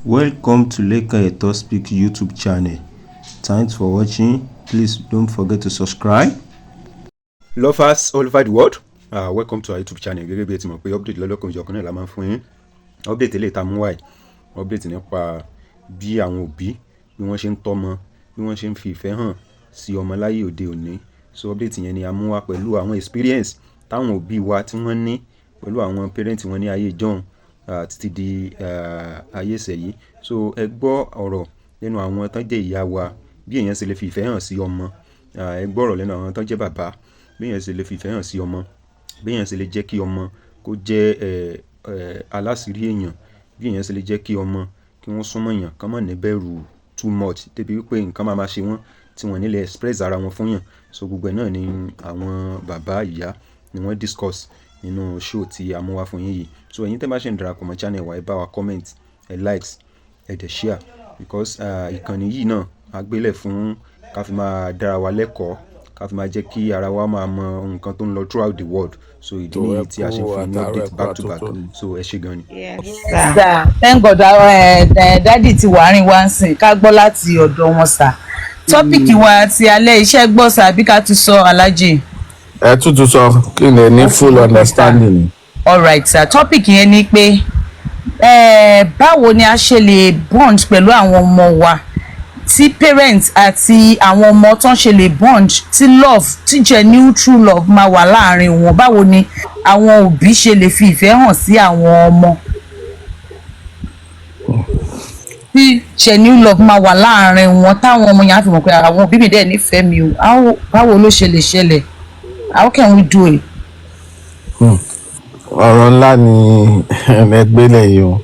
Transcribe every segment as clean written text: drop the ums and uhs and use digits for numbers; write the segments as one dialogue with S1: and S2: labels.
S1: Welcome to Leka Eto Speak YouTube channel. Thanks for watching. Please don't forget to subscribe.
S2: Lovers all over the world, welcome to our YouTube channel. Gẹ́gẹ́ bí ẹ ti mọ̀ pé update lọ́lọ́kan ìjọkan náà la máa ń fún yín. Update eléyìí tá mú wáyé, update nípa bí àwọn òbí bí wọ́n ṣe ń tọ́mọ, bí wọ́n ṣe ń fi ìfẹ́ hàn sí ọmọ láyé òde òní. So update yẹn ni a mú wá pẹ̀lú àwọn experience táwọn òbí wa tí wọ́n ní pẹ̀lú àwọn parents wọn ní ayé ìjọ́un títí di ayé ìsẹ̀yìí. So ẹ gbọ́ ọ̀rọ̀ lẹ́nu àwọn tán jẹ́ ìyá wa bí èèyàn ṣe lè fi ìfẹ́ hàn sí ọmọ. Ẹ gbọ́ ọ̀rọ̀ lẹ́nu àwọn tán jẹ́ bàbá bí èèyàn ṣe lè fi ìfẹ́ hàn sí ọmọ, bí èèyàn ṣe lè jẹ́ kí ọmọ kó jẹ́ alásìírí èèyàn, bí èèyàn ṣe lè jẹ́ kí ọmọ kí wọ́n súnmọ́ èèyàn kán má ní bẹ̀rù too much débi wípé nǹkan máa ṣe wọ́n tí wọ́n ní lè express ara wọn fún yàn. So gbogbo ẹ̀ náà ni àwọn bàbá ìyá ni wọ́n discuss nínú show tí a mú wá fún yín yìí. So ẹ̀yin tẹ́ bá ṣe ń darapọ̀ mọ́ channel wa, ẹ bá wa comment, ẹ likes, ẹ dẹ̀ share because ìkànnì yìí náà a gbélẹ̀ fún ká fi máa dára wa lẹ́kọ̀ọ́, ká fi máa jẹ́ kí ara wa máa mọ nǹkan tó ń lọ throughout the world. So ìdí nìyí tí a ṣe fún ní update back to back. So ẹ ṣé gan ni.
S3: Yes, sir. Thank God daddy ti wà rìn wá ń sìn ká gbọ́ láti ọ̀dọ̀ wọn sà. Tọ́pìkì wa ti alẹ́ iṣẹ́ gbọ́ sà bí ká tún sọ Alhaji.
S4: Ẹ tútù sọ kí ni ní full understanding.
S3: Alright sir, tọ́pìkì yẹn ni pé báwo ni a ṣe lè bond pẹ̀lú àwọn ọmọ wa tí parents àti àwọn ọmọ tán ṣe lè bond tí love tí genuine true love máa wà láàrin wọn. Báwo ni àwọn òbí ṣe lè fi ìfẹ́ hàn sí àwọn ọmọ tí genuine love máa wà láàrin wọn táwọn ọmọ yẹn á fi mọ̀ pé àwọn òbí mi dẹ̀ nífẹ̀ẹ́ mi o. Báwo ló ṣe lè ṣẹlẹ̀? How can we do it?
S4: Ọ̀rọ̀ ńlá ni ẹgbẹ́lẹ̀ yìí o.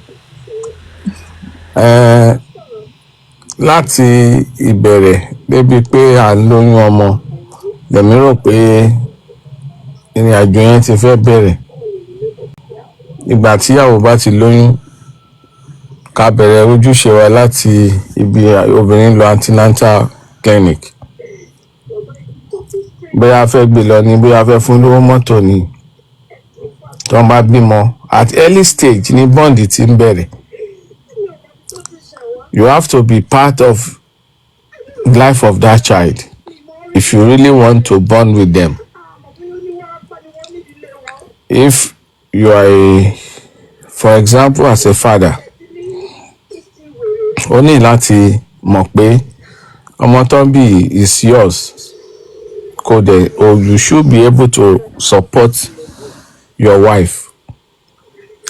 S4: Láti ìbẹ̀rẹ̀ débi pé à ń lóyún ọmọ, lèmi rò pé ìrìn àjò yẹn ti fẹ́ bẹ̀rẹ̀. Ìgbà tíyàwó bá ti lóyún, ká bẹ̀rẹ̀ ojúṣe wa láti ibi obìnrin lọ antenatal clinic. Bóyá a fẹ́ gbé lọ ni, bóyá a fẹ́ fún lówó mọ́tò ni. Tí wọ́n bá bímọ at early stage ní bond tí ń bẹ̀rẹ̀. You have to be part of the life of that child if you really want to bond with them. If you are for example, as a father, o ní láti mọ̀ pé ọmọ tó ń bí is yours. Or you should be able to support your wife.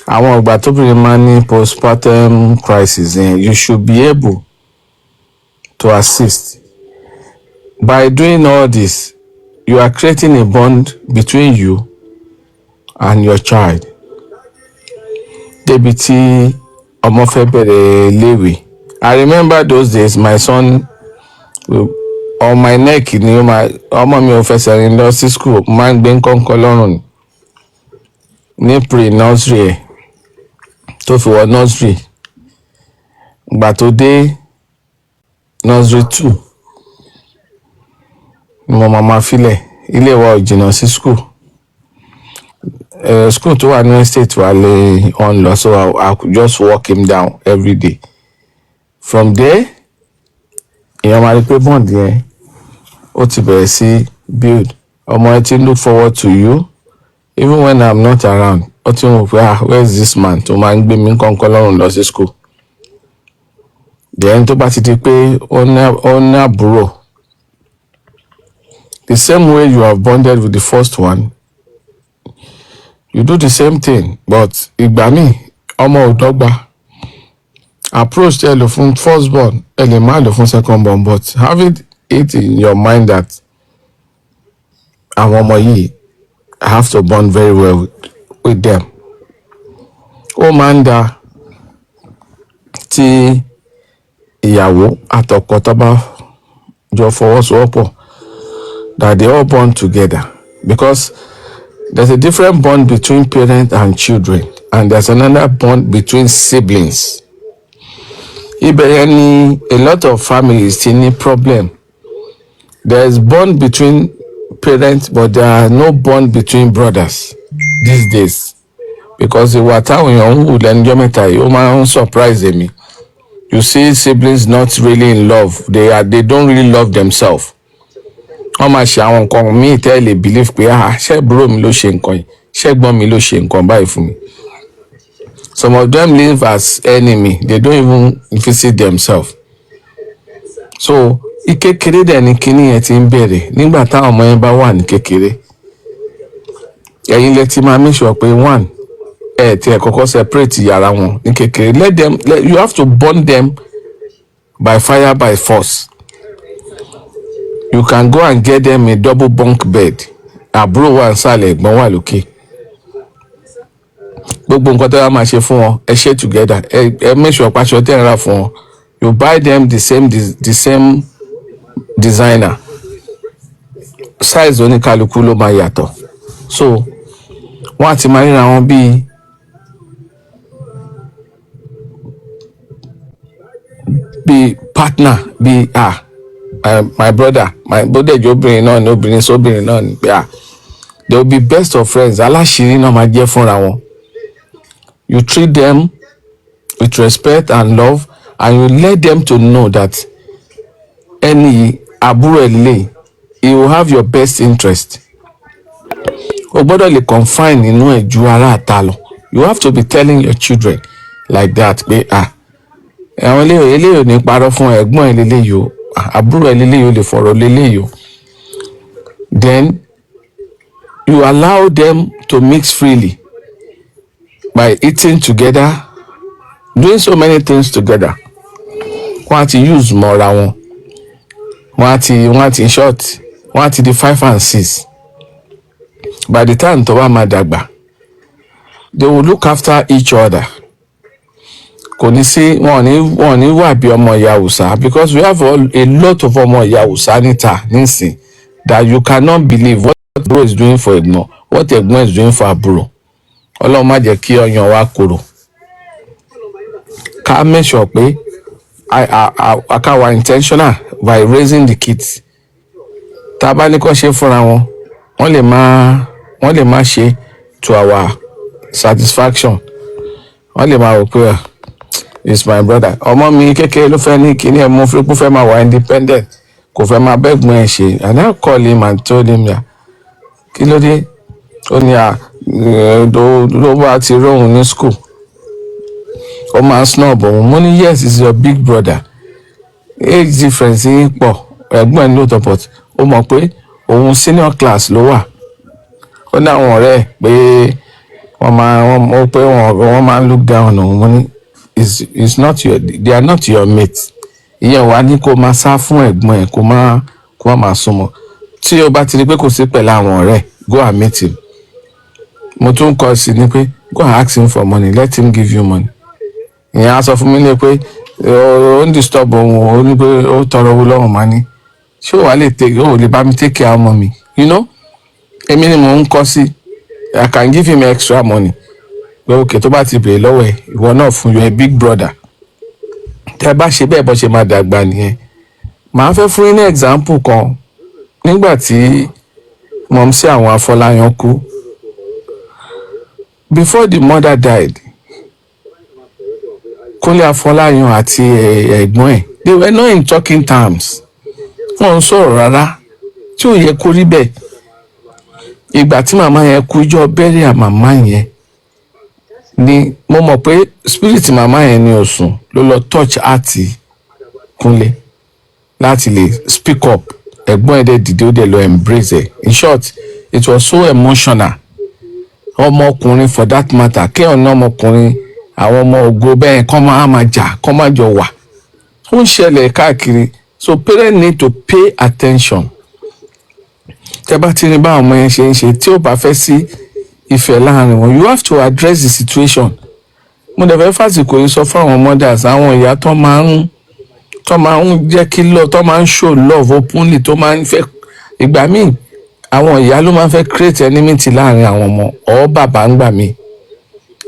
S4: Àwọn ìgbà tóbìnrin máa ní postpartum crisis, you should be able to assist. By doing all this, you are creating a bond between you and your child. Débi tí ọmọ fẹ́ bẹ̀rẹ̀ léwe. I remember those days, my son on my neck ni ọmọ mi ò fẹsẹ̀ rìn lọ sí school, máa ń gbé nǹkan lọ́rùn ní pre-nursery ẹ̀ tó fi wọ nursery. Ìgbà tó dé nursery 2 ni mo máa filẹ̀, ilé wa ò jìnnà sí school. School tó wà ní estate wa lè on lọ, so I could just walk him down every day. From there, èèyàn máa rí pé bond yẹn ó ti bẹ̀rẹ̀ sí build. Ọmọ ẹ ti look forward to you even when I'm not around. Ó ti mọ̀ pé where is this man tó máa ń gbé mi kọ́ńkọ́ lọ́rùn lọ sí school. Then tó bá ti di pé ó ní àbúrò, the same way you have bonded with the first one, you do the same thing. But ìgbà míì ọmọ ò dọ́gba. Approach ẹ lò fún first born, ẹ lè má lò fún second born, but having it in your mind that àwọn ọmọ yìí have to bond very well with them. Ó máa ń da tí ìyàwó àtọkọ tó bá jọ fọwọ́sowọ́pọ̀, that they all bond together, because there's a different bond between parents and children, and there's another bond between siblings. Ibẹ̀ yẹn ni a lot of families ti ní problem. There is bond between parents, but there are no bond between brothers these days, because ìwà táwọn èèyàn ń hù lẹ́nujọ́ mẹ́ta yìí ó máa ń surprise me. You see siblings not really in love. They don't really love themselves. Wọ́n máa ṣe àwọn nǹkan míì tẹ́ lè believe pé ṣé bro mi ló ṣe nǹkan yìí, ṣé ẹ̀gbọ́n mi ló ṣe nǹkan báyìí fún mi. Some of them live as enemy. They don't even visit themselves. So ìkékeré dẹ̀ ni kíní yẹn ti ń bẹ̀rẹ̀ nígbà táwọn ọmọ yẹn bá wà ní kékeré. Ẹ̀yin lẹ ti máa make sure pé one tí ẹ kọ́kọ́ separate yàrá wọn ní kékeré. You have to bond them by fire by force. You can go and get them a double bunk bed. Àbúrò wà nísàlẹ̀, ẹ̀gbọ́n wà lókè. Gbogbo nǹkan tó bá máa ṣe fún wọn, ẹ share together. Ẹ make sure pàṣọ tẹ́ ń rà fún wọn. You buy them the same designer. Size oníkálukú ló máa yàtọ̀. So wọ́n á ti máa ríra wọn bí partner, bí my brother, my brother obìnrin náà ni obìnrin sóbìnrin náà ni pé they will be best of friends. Aláṣírí náà máa jẹ́ fúnra wọn. You treat them with respect and love, and you let them to know that ẹni àbúrò ẹ̀ lè, he will have your best interest. O gbọ́dọ̀ lè confine nínú ẹ̀ ju ara àta lọ. You have to be telling your children like that pé àwọn eléyìí ò ní parọ́ fún ẹ̀gbọ́n ẹ̀ lélẹ́yìí o, àbúrò ẹ̀ lélẹ́yìí ò lè fọ̀rọ̀ lélẹ́yìí o. Then you allow them to mix freely by eating together, doing so many things together. Wọ́n á ti use mọ́ra wọn. Wọ́n á ti short. Wọ́n á ti di 5 and 6. By the time tó bá máa dàgbà, they will look after each other. Kò ní sí wọn ní wà bí ọmọ ìyá Hausa, because we have a lot of ọmọ ìyá Hausa níta nísìn that you cannot believe what bro is doing for ẹ̀gbọ́n, what ẹ̀gbọ́n is doing for àbúrò. Ọlọ́run má jẹ́ kí ọyàn wa korò. Ká make sure pé ká wà intentional by raising the kids. Tá bá ní kó ṣe fúnra wọn, wọ́n lè má ṣe to our satisfaction. Wọ́n lè máa rò pé it's my brother. Ọmọ mi kékeré ló fẹ́ ní kíní ẹ̀ mú fún kó fẹ́ máa wà independent, kò fẹ́ máa bẹ́gbọ́n ẹ̀ ṣe. And I call him and told him kí ló dé? Ó ní ló bá ti róhun ní school. Ó máa ń snob òun. Mo ní yes, is your big brother. Age difference yín pọ̀, ẹ̀gbọ́n ẹ̀ ló tọ̀, but ó mọ̀ pé òun senior class ló wà. Ó ní àwọn ọ̀rẹ́ pé wọ́n máa ń look down on òun. Mo ní it's not they are not your mates. Ìyẹn wà ní kó máa sá fún ẹ̀gbọ́n ẹ̀, kó máa súnmọ́. Tí o bá ti rí pé kò sí pẹ̀lú àwọn ọ̀rẹ́, go and meet him. Mo tún kọ́ sí ni pé go and ask him for money, let him give you money. Ìyẹn á sọ fún mi ní pé ó ń disturb òun, ó ní pé ó tọrọ owó lọ́wọ́ máa ní. Ṣé ó lè bá mi take care ọmọ mi? You know, èmi ni mò ń kọ́ sí. I can give him extra money. Pé okay, tó bá ti bèrè lọ́wọ́ ẹ̀, ìwọ náà fún you a big brother. Tẹ́ bá ṣe bẹ́ẹ̀ bọ́ ṣe máa dàgbà nìyẹn. Màá fẹ́ fún yín ní example kan. Nígbà tí mọ̀mísí àwọn Afọláyan kú, before the mother died, Kúnlé Afọláyan àti ẹ̀gbọ́n ẹ̀, they were not in talking terms. Wọ́n ń sọ̀rọ̀ rárá tí ò yẹ kó rí bẹ́ẹ̀. Ìgbà tí màmá yẹn kú, ìjọ bẹ́rẹ̀ màmá yẹn ni mo mọ̀ pé spirit màmá yẹn ni òsùn ló lọ touch àti Kúnlé láti lè speak up. Ẹ̀gbọ́n ẹ̀ dẹ̀ dìde, ó dẹ̀ lọ embrace ẹ̀. In short, it was so emotional. Ọmọkùnrin for that matter, kí ọ̀nà ọmọkùnrin, àwọn ọmọ ògo bẹ́ẹ̀ kọ́ máa jà, kọ́ máa jọ wà. Ó ń ṣẹlẹ̀ káàkiri. So parents need to pay attention. Tẹ́ bá ti rí bá ọmọ yẹn ṣe ń ṣe, tí ó bá fẹ́ sí ìfẹ́ láàrin wọn, you have to address the situation. Mo dẹ̀ fẹ́ fàsìkò yìí sọ fún àwọn mothers, àwọn ìyá tó máa ń jẹ́ kí tó máa ń show love openly, tó máa ń fẹ́, ìgbà míì àwọn ìyá ló máa ń fẹ́ create enmity láàrin àwọn ọmọ or bàbá ń gbà míì.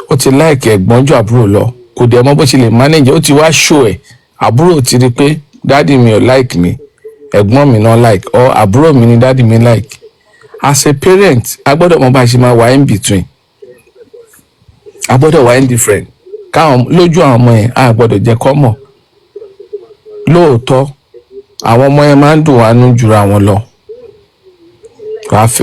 S4: Ó ti like ẹ̀gbọ́n ju àbúrò lọ, kò dẹ̀ mọ̀ bó ṣe lè manage. Ó ti wá show ẹ̀, àbúrò ti rí pé dáàdì mi ò like mi, ẹ̀gbọ́n mi náà like, or àbúrò mi ni dáàdì mi like. As a parent, a gbọ́dọ̀ mọ̀ bá ṣe máa wà in between. A gbọ́dọ̀ wà indifferent. Lójú àwọn ọmọ yẹn, a gbọ́dọ̀ jẹ́ kó mọ̀ lóòótọ́ àwọn ọmọ yẹn máa ń dùn wá nú jura wọn lọ.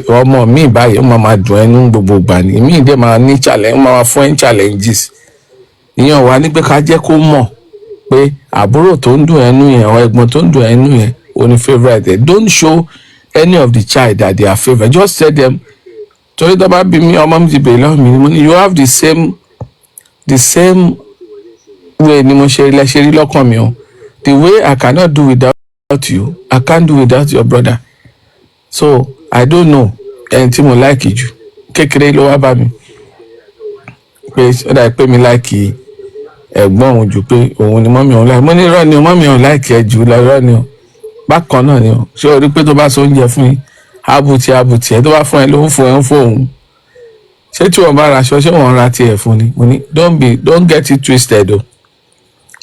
S4: Ọmọ mi báyìí ó máa dùn ẹnu gbogbo ìgbà ni, mi dẹ̀ máa ní challenge, ó máa fún ẹ challenges. Ìyẹn wà ní pé ká jẹ́ kó mọ̀ pé àbúrò tó ń dùn ẹnu yẹn or ẹ̀gbọ́n tó ń dùn ẹnu yẹn ò ní favourite. Don't show any of the child that they are favourite. Just tell them, torí tó bá bí mi ọmọ mi ti bèèrè lọ́wọ́ mi mo ní you have the same way ni mo ṣe rí lọ́kàn mi o. The way I cannot do without you, I can't do without your brother. So I don't know ẹni tí mo like jù kékeré ló wá bá mi pé ó dà pé mi like ẹ̀gbọ́n òun jù pé òun ni mọ́mí òun like. Mo ní irọ́ ni o, mọ́mí òun like ẹ jù lọ, irọ́ ni o, bákan náà ni o. Ṣé o rí pé tó bá so oúnjẹ fún yín àbùtì ẹ tó bá fún ẹ ló fún ẹ ń fún òun. Ṣé tí wọ́n bá ra aṣọ ṣé wọ́n ra tiẹ̀ fún ni? Mo ní don't get it twisted o,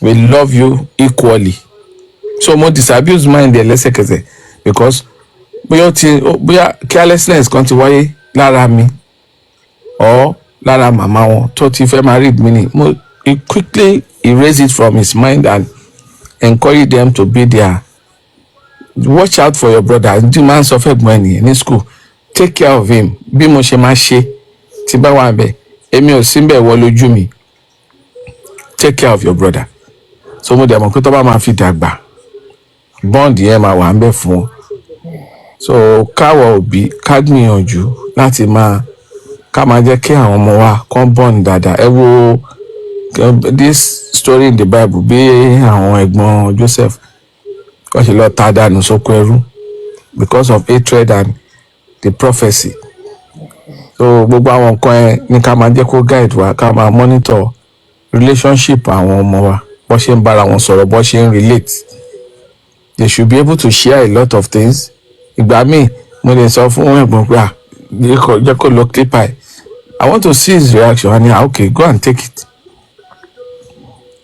S4: we love you equally. So mo disabuse mind ẹ lẹ́sẹ̀kẹsẹ̀ because bóyá carelessness kan ti wáyé lára mi or lára màmá wọn tó ti fẹ́ máa read meaning. He quickly erase it from his mind and encourage them to be there. Watch out for your brother. Ndí máa ń sọ fẹ́ gbọ́n ẹnìyẹn ní school, take care of him. Bí mo ṣe máa ṣe tí bá wà bẹ́ẹ̀ èmi ò sí bẹ́ẹ̀ wọ lójú mi, take care of your brother. So mo dẹ̀ mọ̀ pé tó bá máa fi dàgbà bond yẹn máa wà ń bẹ̀ fún ọ. So káwọ òbí ká gbìyànjú láti ká máa jẹ́ kí àwọn ọmọ wa kán bond dáadáa. Ẹ wo this story in the Bible bí àwọn ẹ̀gbọ́n Joseph wọ́n ṣe lọ ta dànù sóko ẹrú because of hatred and the prophecy. So gbogbo àwọn nǹkan ẹ ní ká máa jẹ́ kó guide wa, ká máa monitor relationship àwọn ọmọ wa, bó ṣe ń bára wọn sọ̀rọ̀, bó ṣe ń relate. They should be able to share a lot of things. Ìgbà míì mo lè sọ fún ẹ̀gbọ́n pé jẹ́ kó lọ clip eye, I want to see his reaction and okay go and take it.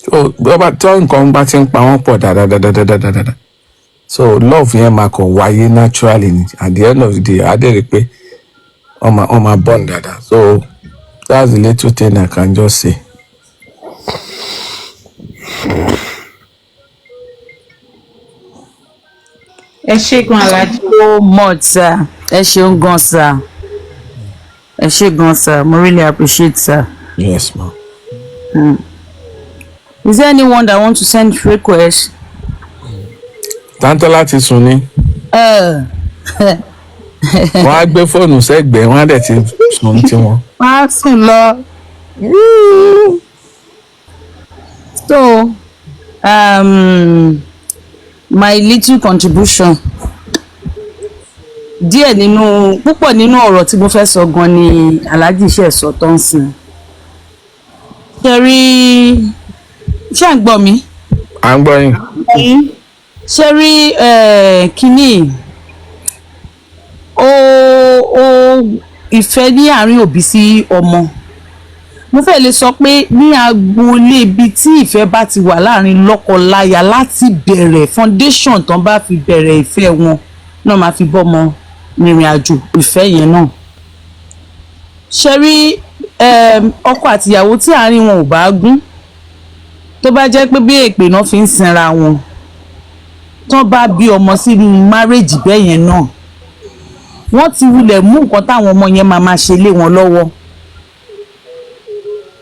S4: So tí nǹkan bá ti ń pa wọ́n pọ̀ dáadáa, so love yẹn máa kàn wáyé naturally ni. At the end of the day adẹ́rìí pé wọ́n máa bond dáadáa. So that's the little thing I can just say.
S3: ẹ ṣé gan Alhaji so much sir, ẹ ṣeun gan sir, ẹ ṣé gan sir, mo really appreciate sir.
S4: Yes ma.
S3: Is there anyone that want to send request?
S4: Tántọ́lá ti sùn ni. Wọ́n á gbé fóònù sẹ́gbẹ̀ẹ́, wọ́n á dẹ̀ ti sùn tí wọn.
S3: Wọ́n á sùn lọ. So my little contribution díẹ̀ púpọ̀ nínú ọ̀rọ̀ tí mo fẹ́ sọ gan ni Alhaji iṣẹ́ sọ tó ń sìn. Ṣé à ń gbọ́ mi?
S4: À ń gbọ́ yín.
S3: Ṣé rí kínní ìfẹ́ ní àárín òbí sí ọmọ, mo fẹ́ lè sọ pé ní agboolé ibi tí ìfẹ́ bá ti wà láàrin lọ́kọ-láya láti bẹ̀rẹ̀ foundation tán bá fi bẹ̀rẹ̀ ìfẹ́ wọn náà máa fi bọ́mọ rìnrìn àjò ìfẹ́ yẹn náà. Ṣé rí ọkọ àtìyàwó tí àárín wọn ò bá gún, tó bá jẹ́ pé bí èpè náà fi ń sinra wọn, tán bá bí ọmọ sínú marriage bẹ́ẹ̀ yẹn náà, wọ́n ti wulẹ̀ mú nǹkan táwọn ọmọ yẹn máa ṣe lé wọn lọ́wọ́.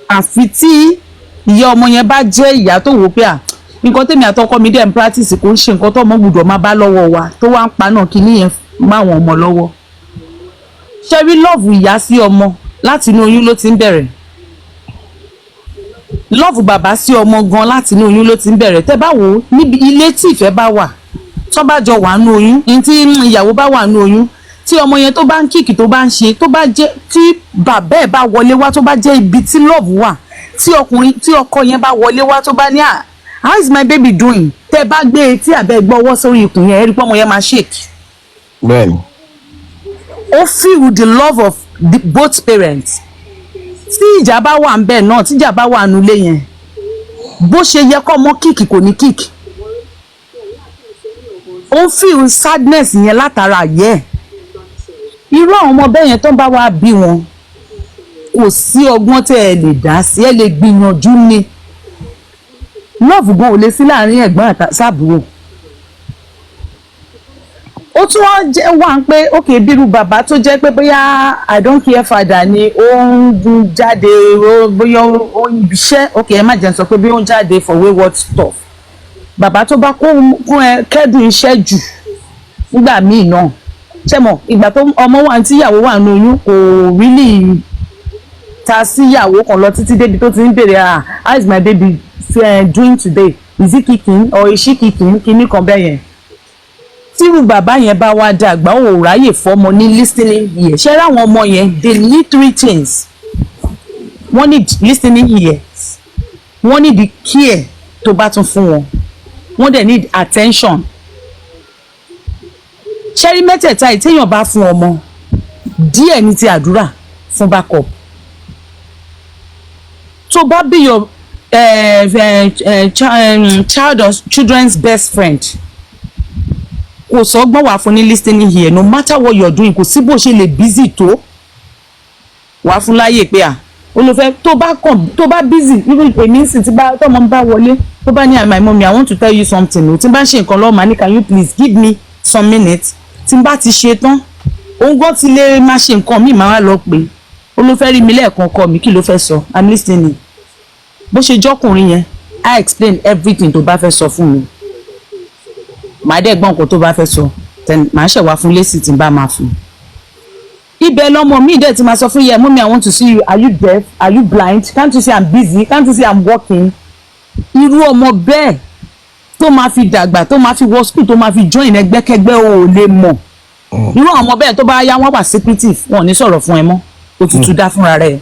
S3: Àfi tí ìyá ọmọ yẹn bá jẹ́ ìyá tó wò pé nǹkan tèmi àtọkọ mi dẹ̀ ń practice kò ń ṣe nǹkan tó ọmọ gbọ́dọ̀ máa bá lọ́wọ́ wa, tó wá ń pa náà kí nìyẹn máwọn ọmọ lọ́wọ́. Ṣé rí lọ́ọ̀fù ìyá sí ọmọ láti inú oyún ló ti ń bẹ̀rẹ̀? Lọ́ọ̀fù bàbá sí ọmọ gan láti inú oyún ló ti ń bẹ̀rẹ̀. Tẹ́ bá wò ó níbi ilé tí ìfẹ́ bá wà, tó bá jọ wà nínú oyún, ní tí ìyàwó bá wà nínú oyún, tí ọmọ yẹn tó bá ń kíkì tó bá ń ṣe, tó bá jẹ́ tí bàbá ẹ̀ bá wọlé wá, tó bá jẹ́ ibi tí love wà, tí ọkọ yẹn bá wọlé wá tó bá ní how is my baby doing, tẹ́ bá gbé etí àbẹ́ gbọ́ ọwọ́ sórí ikùn yẹn, ẹ rí pé ọmọ yẹn máa shake.
S4: Bẹ́ẹ̀ni.
S3: Ó feel with the love of both parents. Tí ìjà bá wà ń bẹ̀ náà, tí ìjà bá wà nulé yẹn, bó ṣe yẹ kọ́ ọmọ kíkì kò ní kíkì. Ó feel sadness yẹn látara yẹ. Irú àwọn ọmọ bẹ́ẹ̀ yẹn tó ń bá wá bí wọn, kò sí ọgbọ́n tẹ́ ẹ lè dá sí, ẹ lè gbìyànjú ni. love gan ò lè sí láàrin ẹ̀gbọ́n àtàsábùrò. Ó tún wá jẹ́ wà ń pé ok bírú bàbá tó jẹ́ pé bóyá I don't care father ni ó ń jáde bóyá ó ń ibiṣẹ́ ok ẹ má jẹ́ sọ pé bí ó ń jáde for wayward stuff. Bàbá tó bá kó kẹ́dùn iṣẹ́ jù nígbà míì náà ṣé mọ̀ ìgbà tó ọmọ wa tí ìyàwó wà ní oyún kò really ta sí ìyàwó kan lọ títí débi tó ti ń béèrè how is my baby doing today, is he kicking or is she kicking, kíní kan bẹ́ẹ̀ yẹn. Tírú bàbá yẹn bá wá dàgbà ò ráyè fọmọ ní listening ear. Ṣé ráwọn ọmọ yẹn they need 3 things. Wọ́n need listening ear, wọ́n need the care tó bá tún fún wọn, wọ́n dẹ̀ need attention. Ṣẹ́rí mẹ́tẹ̀ẹ̀ta yìí téèyàn bá fún ọmọ díẹ̀ ní ti àdúrà fún backup. tó bá be your child or children's best friend kò sọ́gbọ́n wà fún ní listening here no matter what you're doing kò sí bó ṣe lè busy tó wà fún láyè pé olùfẹ́ tó bá busy even èmi sì ti bá tọ́mọ bá wọlé tó bá ní my mommy I want to tell you something o tí n bá ṣe nǹkan lọ́wọ́ màá ní can you please give me some minutes tí n bá ti ṣe tán òun gan ti lè má ṣe nǹkan mi máa wá lọ pé olùfẹ́ rí mi lẹ́ẹ̀kan kọ́ mi kí ló fẹ́ sọ I'm listening bó ṣe jọ́kùnrin yẹn I explain everything tó bá fẹ́ sọ fún mi màá dẹ̀ gbọ́n nǹkan tó bá fẹ́ sọ then màá ṣẹ̀ wá fún lésì tí n bá máa fún ibẹ̀ lọ́mọ mi dẹ̀ ti máa sọ fún yẹ mommy I want to see you are you deaf are you blind can't you see I'm busy can't you see I'm working irú ọmọ bẹ́ẹ̀ tó máa fi dàgbà tó máa fi wọ school tó máa fi join ẹgbẹ́kẹgbẹ́ ò lè mọ̀ irú ọmọ bẹ́ẹ̀ tó bá yá wọ́n wà secretive wọn ò ní sọ̀rọ̀ fún ẹ mọ́ òtútù dá fúnra rẹ̀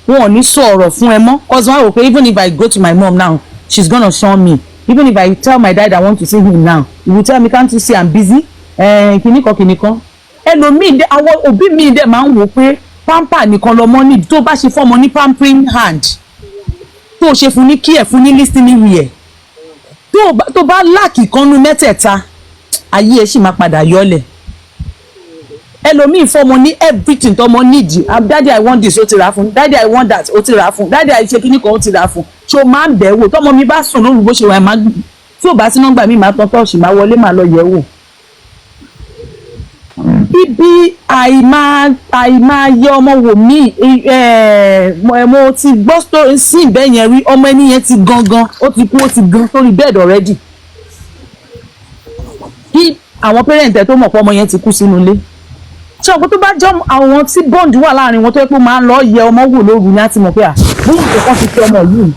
S3: wọn ò ní sọ̀rọ̀ fún ẹ mọ́ cause wọn rò pé even if I go to my mom now she's gonna shun me even if I tell my dad I want to see him now he will tell me can't you see I'm busy kìnìkan ẹlòmíì dé àwọn òbí mi dẹ̀ máa ń wò pé pamper nìkan lọmọ ní tó bá ṣe fọmọ ní pampering hand tó ṣe fún ní kí ẹ̀ fún ní listening ear tó bá láàkì kan nu mẹ́tẹ̀ẹ̀ta ayé ẹ̀ sì máa padà yọlẹ̀ ẹlòmíì fọmọ ní everything tọmọ need daddy I want this ó ti rà fún daddy I want that ó ti rà fún daddy I ṣe kíní kan ó ti rà fún ṣé o máa ń bẹ̀ wò tọmọ mi bá sùn lóru bó ṣe wà máa tí ò bá sí nọ́mbà mi máa tán tọ́ọ̀ṣì máa wọlé máa lọ yẹ̀ wò. bíbí àìmáa yẹ ọmọ wò mí mo ti gbọ́ story sí ìbẹ́ yẹn rí ọmọ ẹni yẹn ti gangan ó ti kú ó ti gan sórí bed already kí àwọn parent ẹ̀ tó mọ̀ pé ọmọ yẹn ti kú sínú ilé ṣé ọkọ tó bá jọ àwọn tí bond wà láàrin wọn tó yẹ pé máa ń lọ yẹ ọmọ wò lóru ni a ti mọ̀ pé bóyá nǹkan ti fi ọmọ yìí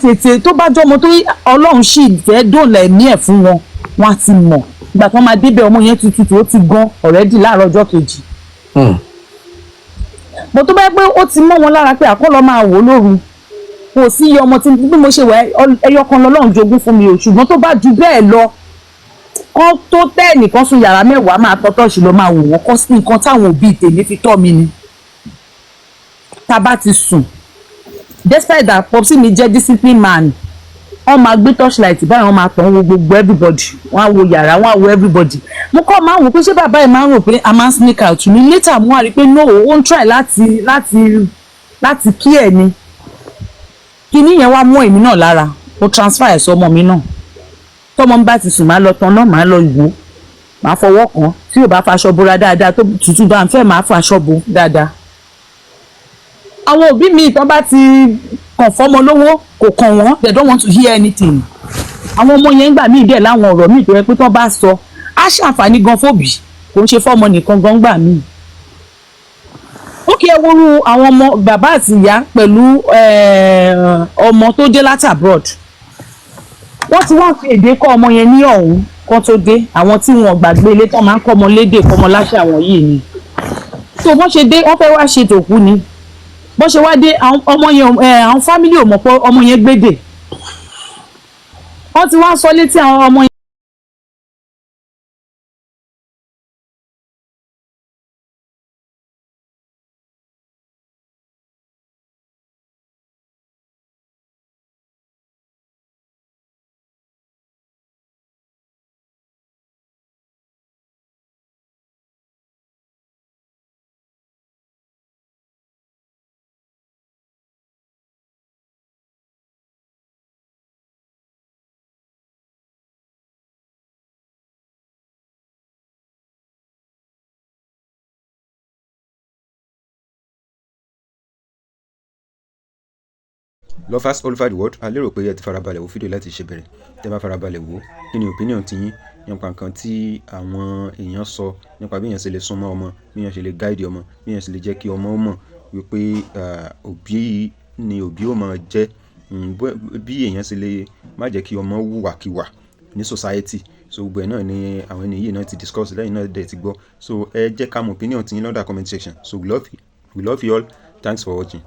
S3: tètè tó bá jọ ọmọ tó Ọlọ́run sì fẹ́ dòlà ẹ̀mí ẹ̀ fún wọn wọn á ti mọ̀ ìgbà tí wọ́n máa débẹ̀ ọmọ yẹn tutù ó ti gan already láàárọ̀ ọjọ́ kejì. mo tó bá yẹ pé ó ti mọ́ wọn lára pé àkọ́lọ́ máa wò lóru kò sí iye ọmọ tí bí mo ṣe wà ẹyọ kan lọ́lọ́run jogún fún mi o ṣùgbọ́n tó bá ju bẹ́ẹ̀ lọ kọ́ tó tẹ́ ẹnìkan sùn yàrá mẹ́wàá máa tọ́tọ́ sí lọ máa wò wọ́n kọ́ sí nǹkan táwọn òbí tèmi fi tọ́ mi ni tá a bá ti sùn despite that popsi mi jẹ́ discipline man wọ́n máa gbé torchlight báyìí wọ́n máa tàn wo gbogbo everybody wọ́n á wo yàrá wọ́n á wo everybody mo kọ́ máa ń wò pé ṣé bàbá yìí máa ń rò pé a máa ń sneak out ní later mo wá rí i pé no ó ń try láti kí ẹ̀ ni kíní yẹn wá mọ́ èmi náà lára ó transfer ẹ̀ sọmọ mi náà tọmọ mi bá ti sùn máa lọ tan náà máa lọ ìwò máa fọwọ́ kan tí ò bá faṣọ bora dáadáa tó tutù bá ń fẹ́ máa faṣọ bo dáadáa. àwọn òbí mi ìtàn bá ti kàn fọmọ lówó kò kàn wọ́n they don't want to hear anything. àwọn ọmọ yẹn ń gbà mí díẹ̀ láwọn ọ̀rọ̀ míì tó yẹ pé tán bá sọ á ṣàǹfààní gan fòbí kò ń ṣe fọ́mọ nìkan gan gbà mí. ó kí ẹ wúrú àwọn ọmọ bàbá àti ìyá pẹ̀lú ọmọ tó dé láti abroad wọ́n ti wá fi èdè kọ́ ọmọ yẹn ní ọ̀hún kan tó dé àwọn tí wọn gbàgbé ilé tán máa ń kọ́ ọmọ lédè kọ́ ọmọ láṣà àwọn yìí ni tó bọ́n ṣe dé wọ́n fẹ́ wá ṣe tòkú ni bọ́n ṣe wá dé ọmọ yẹn àwọn fámílì ò mọ̀ pé ọmọ yẹn gbédè wọ́n ti wá sọ létí àwọn ọmọ yẹn.
S2: lovers all over the world, a lérò pé ẹ ti farabalẹ̀ wo fídíò láti ṣe bẹ̀rẹ̀. Tẹ́ bá farabalẹ̀ wò, kí ni opinion tiyín nípa nǹkan tí àwọn èèyàn sọ nípa bí èèyàn ṣe lè súnmọ́ ọmọ, bí èèyàn ṣe lè guide ọmọ, bí èèyàn ṣe lè jẹ́ kí ọmọ ó mọ̀ wípé òbí ni òbí ó máa jẹ́, bí èèyàn ṣe lè má jẹ́ kí ọmọ hùwàkiwà ní society. So gbogbo ẹ̀ náà ni àwọn ẹni yìí náà ti discuss, lẹ́yìn náà dẹ̀ ti gbọ́. So ẹ jẹ́ ká mọ̀ opinion tiyín lọ́dà comment section. So we love you all. Thanks for watching.